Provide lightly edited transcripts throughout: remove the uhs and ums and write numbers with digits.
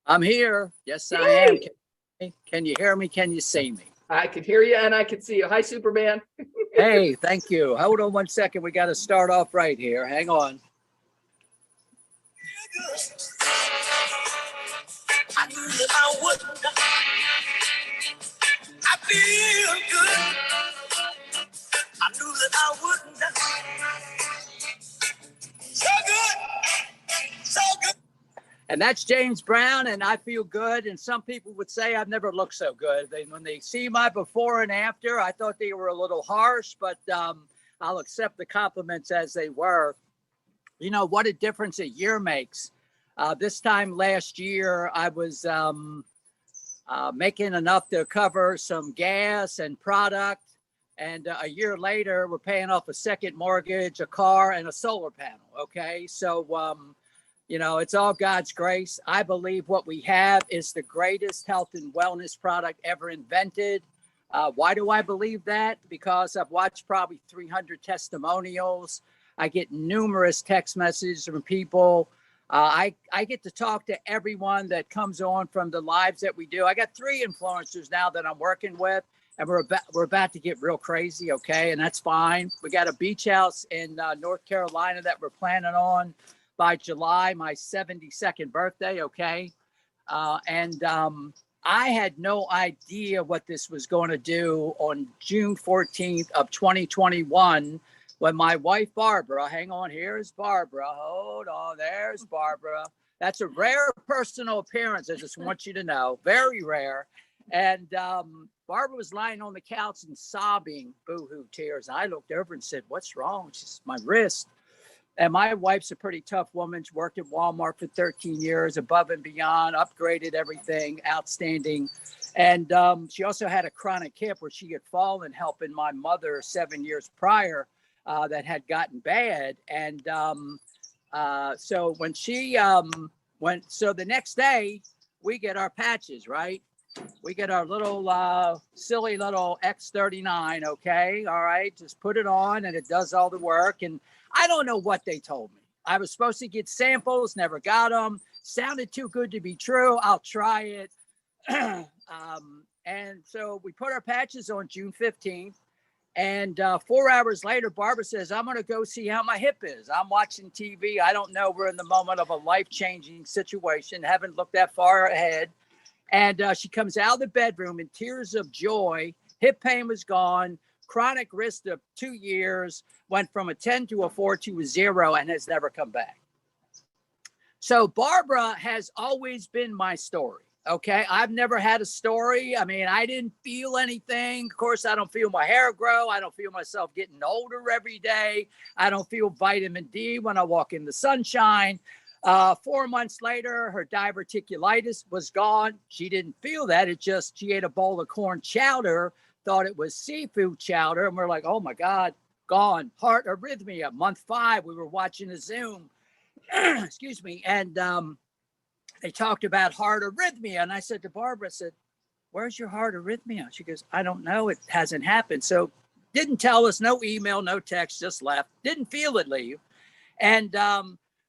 I'm here. Yes, I am. Hey, Can you hear me? Can you see me? I could hear you and I could see you. Hi, Superman. Hey, thank you. Hold on one second. We got to start off right here. Hang on. I knew that I would. I feel good. I knew that I wouldn't. So good. So good. And that's James Brown, and I feel good. And some people would say I've never looked so good. When they see my before and after, I thought they were a little harsh, but I'll accept the compliments as they were. You know, what a difference a year makes. This time last year, I was making enough to cover some gas and product. And a year later, we're paying off a second mortgage, a car, and a solar panel. Okay. So, you know, it's all God's grace. I believe what we have is the greatest health and wellness product ever invented. Why do I believe that? Because I've watched probably 300 testimonials. I get numerous text messages from people. I get to talk to everyone that comes on from the lives that we do. I got 3 influencers now that I'm working with, and we're about to get real crazy, okay? And that's fine. We got a beach house in North Carolina that we're planning on by July, my 72nd birthday, okay? And I had no idea what this was going to do on June 14th of 2021 when my wife, Barbara, hang on, here's Barbara. Hold on, there's Barbara. That's a rare personal appearance, I just want you to know, very rare. And Barbara was lying on the couch and sobbing, boo-hoo tears. And I looked over and said, what's wrong? She said, my wrist. And my wife's a pretty tough woman. She worked at Walmart for 13 years, above and beyond, upgraded everything, outstanding. And she also had a chronic hip where she had fallen helping my mother 7 years prior that had gotten bad. And so when she so the next day we get our patches, right? We get our little silly little X39, okay? All right, just put it on and it does all the work. And I don't know what they told me. I was supposed to get samples, never got them. Sounded too good to be true. I'll try it. And so we put our patches on June 15th. And 4 hours later, Barbara says, I'm going to go see how my hip is. I'm watching TV. I don't know. We're in the moment of a life-changing situation. Haven't looked that far ahead. And she comes out of the bedroom in tears of joy. Hip pain was gone. Chronic wrist of 2 years, went from a 10 to a 4 to a 0 and has never come back. So Barbara has always been my story. Okay. I've never had a story. I mean, I didn't feel anything. Of course, I don't feel my hair grow. I don't feel myself getting older every day. I don't feel vitamin D when I walk in the sunshine. 4 months later, her diverticulitis was gone. She didn't feel that. It just, she ate a bowl of corn chowder, thought it was seafood chowder. And we're like, oh my God, gone. Heart arrhythmia. Month 5, we were watching a Zoom, excuse me. And they talked about heart arrhythmia. And I said to Barbara, I said, where's your heart arrhythmia? She goes, I don't know. It hasn't happened. So didn't tell us, no email, no text, just left. Didn't feel it leave. And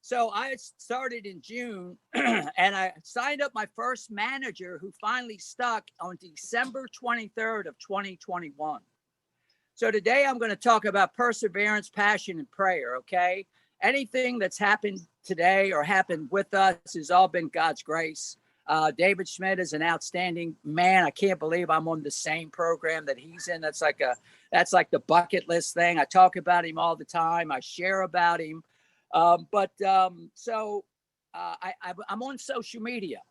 so I started in June and I signed up my first manager who finally stuck on December 23rd of 2021. So today I'm going to talk about perseverance, passion, and prayer, okay? Anything that's happened today or happened with us has all been God's grace. David Schmidt is an outstanding man. I can't believe I'm on the same program that he's in. That's like the bucket list thing. I talk about him all the time. I share about him. I'm on social media.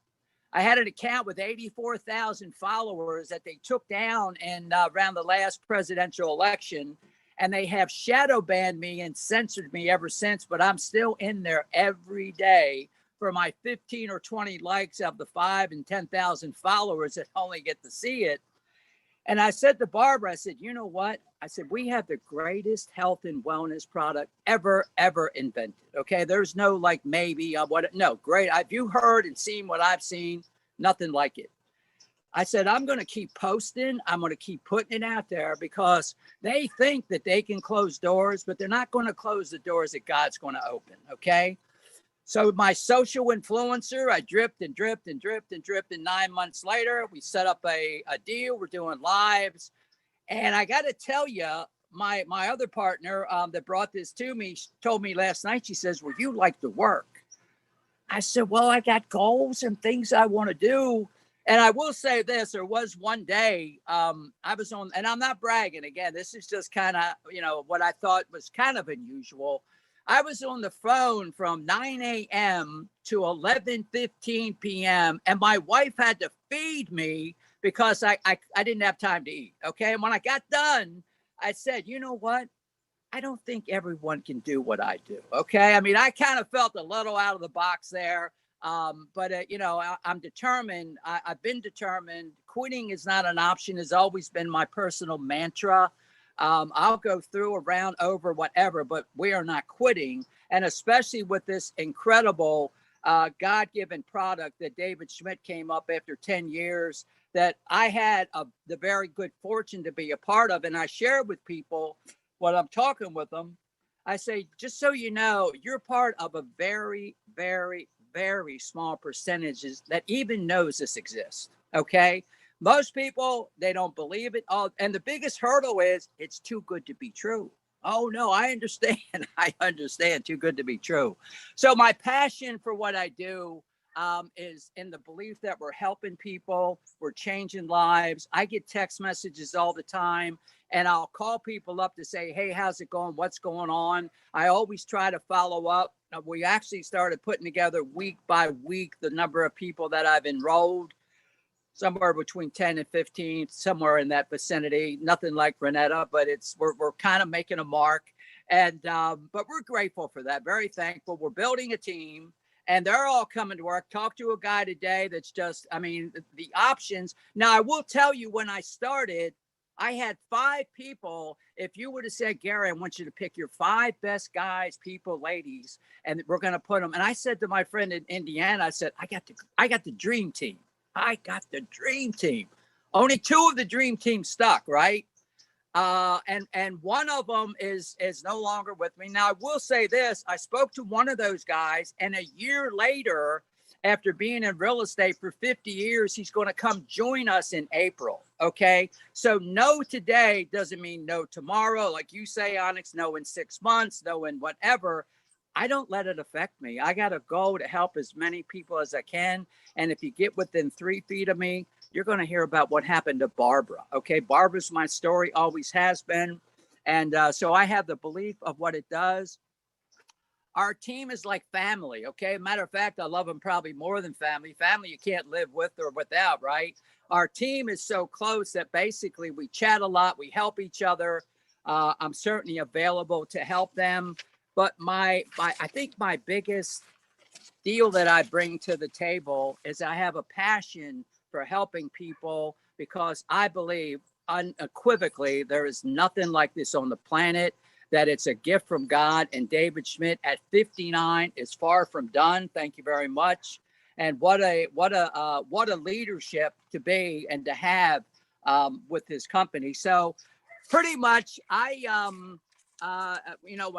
I had an account with 84,000 followers that they took down in around the last presidential election. And they have shadow banned me and censored me ever since, but I'm still in there every day for my 15 or 20 likes of the 5 and 10,000 followers that only get to see it. And I said to Barbara, I said, you know what? I said, we have the greatest health and wellness product ever invented. Okay. There's no like maybe no, great. Have you heard and seen what I've seen? Nothing like it. I said, I'm going to keep posting. I'm going to keep putting it out there because they think that they can close doors, but they're not going to close the doors that God's going to open. Okay. So my social influencer, I dripped and dripped and dripped and dripped. And 9 months later, we set up a deal. We're doing lives. And I got to tell you, my other partner that brought this to me told me last night, she says, well, you like to work. I said, well, I got goals and things I want to do. And I will say this, there was one day I was on, and I'm not bragging again, this is just kind of, what I thought was kind of unusual. I was on the phone from 9 a.m. to 11:15 p.m. and my wife had to feed me because I didn't have time to eat. Okay. And when I got done, I said, you know what? I don't think everyone can do what I do. Okay. I mean, I kind of felt a little out of the box there. But I'm determined. I've been determined. Quitting is not an option, has always been my personal mantra. I'll go through, around, over, whatever, but we are not quitting. And especially with this incredible God-given product that David Schmidt came up after 10 years that I had the very good fortune to be a part of. And I share with people when I'm talking with them. I say, just so you know, you're part of a very, very, very small percentages that even knows this exists. Okay. Most people, they don't believe it. Oh, and the biggest hurdle is it's too good to be true. Oh no, I understand. I understand. Too good to be true. So my passion for what I do is in the belief that we're helping people, we're changing lives. I get text messages all the time, and I'll call people up to say, hey, how's it going? What's going on? I always try to follow up. We actually started putting together week by week the number of people that I've enrolled, somewhere between 10 and 15, somewhere in that vicinity. Nothing like Renetta, but we're kind of making a mark. And but we're grateful for that, very thankful. We're building a team. And they're all coming to work. Talk to a guy today that's just, I mean, the options. Now, I will tell you, when I started, I had 5 people. If you would have said, Gary, I want you to pick your 5 best guys, people, ladies, and we're going to put them. And I said to my friend in Indiana, I said, I got the dream team. I got the dream team. Only 2 of the dream team stuck, right? And one of them is no longer with me. Now, I will say this. I spoke to one of those guys, and a year later, after being in real estate for 50 years, he's going to come join us in April. Okay. So no today doesn't mean no tomorrow. Like you say, Onyx, no in 6 months, no in whatever. I don't let it affect me. I got a goal to help as many people as I can. And if you get within 3 feet of me, you're going to hear about what happened to Barbara. Okay. Barbara's my story, always has been. And so I have the belief of what it does. Our team is like family. Okay. Matter of fact, I love them probably more than family. Family you can't live with or without, right? Our team is so close that basically we chat a lot. We help each other. I'm certainly available to help them. But I think my biggest deal that I bring to the table is I have a passion for helping people, because I believe unequivocally there is nothing like this on the planet, that it's a gift from God. And David Schmidt at 59 is far from done. Thank you very much. And what a leadership to be and to have with his company. So pretty much when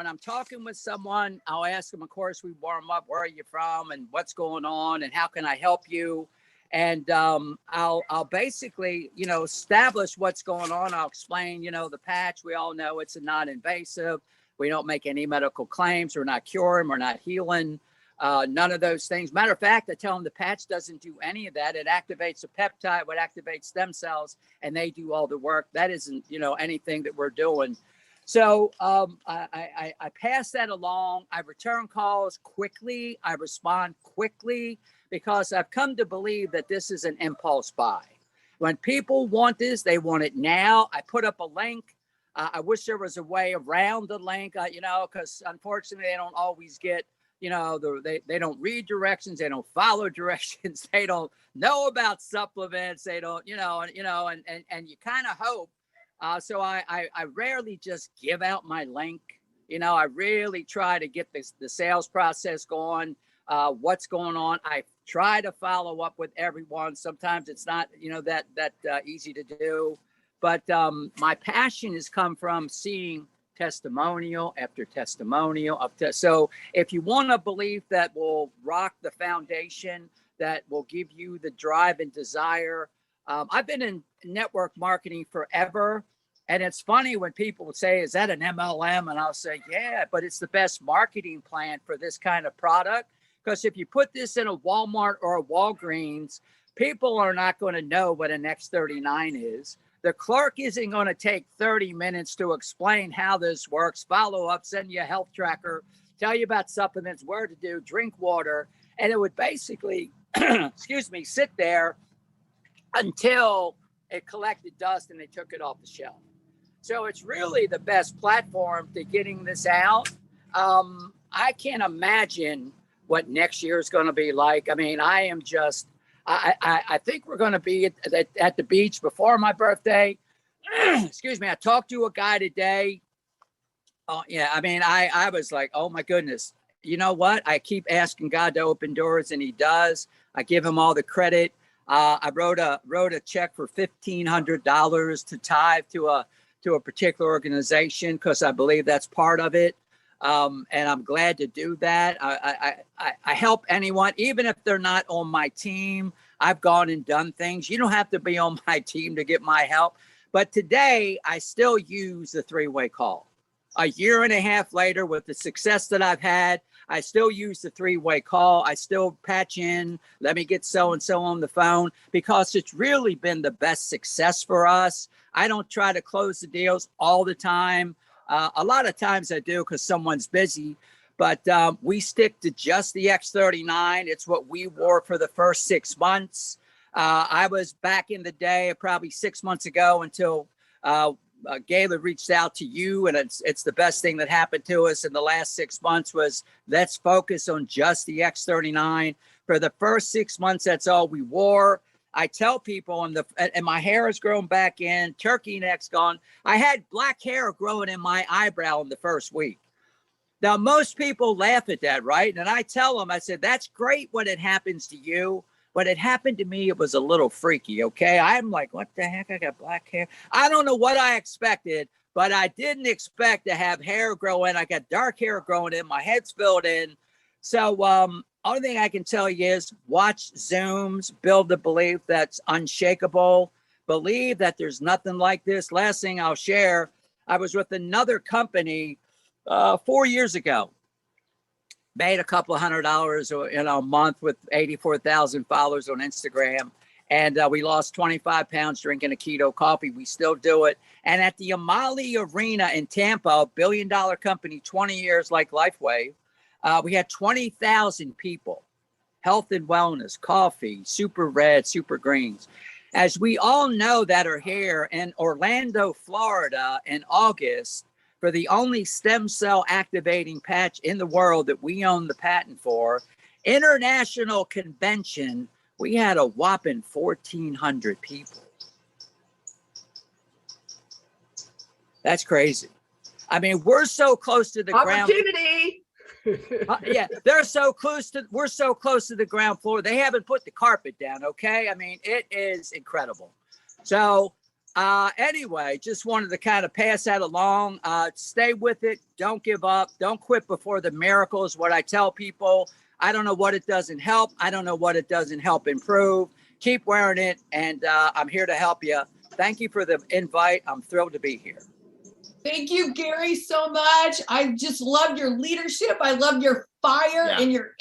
I'm talking with someone, I'll ask them, of course, we warm up, where are you from and what's going on and how can I help you? And I'll basically, establish what's going on. I'll explain, the patch. We all know it's a non-invasive. We don't make any medical claims. We're not curing. We're not healing. None of those things. Matter of fact, I tell them the patch doesn't do any of that. It activates a peptide, what activates stem cells, and they do all the work. That isn't, anything that we're doing. So I pass that along. I return calls quickly. I respond quickly, because I've come to believe that this is an impulse buy. When people want this, they want it now. I put up a link. I wish there was a way around the link, because unfortunately they don't always get, they don't read directions. They don't follow directions. They don't know about supplements. They don't, and you kind of hope. So I rarely just give out my link. I really try to get the sales process going. What's going on. I try to follow up with everyone. Sometimes it's not, that easy to do. But my passion has come from seeing testimonial after testimonial so if you want a belief that will rock the foundation, that will give you the drive and desire. I've been in network marketing forever. And it's funny when people would say, is that an MLM? And I'll say, yeah, but it's the best marketing plan for this kind of product. Because if you put this in a Walmart or a Walgreens, people are not going to know what an X39 is. The clerk isn't going to take 30 minutes to explain how this works, follow up, send you a health tracker, tell you about supplements, where to do, drink water. And it would basically, excuse me, sit there until it collected dust and they took it off the shelf. So it's really the best platform to getting this out. I can't imagine what next year is going to be like. I mean, I am just, I think we're going to be at the beach before my birthday. Excuse me. I talked to a guy today. Oh, yeah. I mean, I was like, oh, my goodness. You know what? I keep asking God to open doors, and he does. I give him all the credit. I wrote a check for $1,500 to tithe to a particular organization because I believe that's part of it. And I'm glad to do that. I help anyone, even if they're not on my team. I've gone and done things. You don't have to be on my team to get my help. But today, I still use the three-way call. A year and a half later, with the success that I've had, I still use the three-way call. I still patch in, let me get so-and-so on the phone, because it's really been the best success for us. I don't try to close the deals all the time. A lot of times I do because someone's busy, but we stick to just the X39. It's what we wore for the first 6 months. I was back in the day, probably 6 months ago, until Gayla reached out to you, and it's the best thing that happened to us in the last 6 months was let's focus on just the X39. For the first 6 months, that's all we wore. I tell people, and my hair has grown back in, turkey neck's gone. I had black hair growing in my eyebrow in the first week. Now, most people laugh at that, right? And I tell them, I said, that's great when it happens to you. When it happened to me, it was a little freaky, okay? I'm like, what the heck? I got black hair. I don't know what I expected, but I didn't expect to have hair growing. I got dark hair growing in. My head's filled in. So only thing I can tell you is watch Zooms, build the belief that's unshakable. Believe that there's nothing like this. Last thing I'll share, I was with another company 4 years ago. Made a couple of $100 in a month with 84,000 followers on Instagram. And we lost 25 pounds drinking a keto coffee. We still do it. And at the Amali Arena in Tampa, a $1 billion company, 20 years like Lifeway, we had 20,000 people. Health and wellness, coffee, super red, super greens. As we all know that are here in Orlando, Florida in August, for the only stem cell activating patch in the world that we own the patent for, international convention, we had a whopping 1,400 people. That's crazy. I mean, we're so close to the ground. Opportunity. Yeah, we're so close to the ground floor. They haven't put the carpet down. Okay. I mean, it is incredible. So, anyway, just wanted to kind of pass that along. Stay with it. Don't give up. Don't quit before the miracle is what I tell people. I don't know what it doesn't help. I don't know what it doesn't help improve. Keep wearing it. And I'm here to help you. Thank you for the invite. I'm thrilled to be here. Thank you, Gary, so much. I just loved your leadership. I loved your fire and your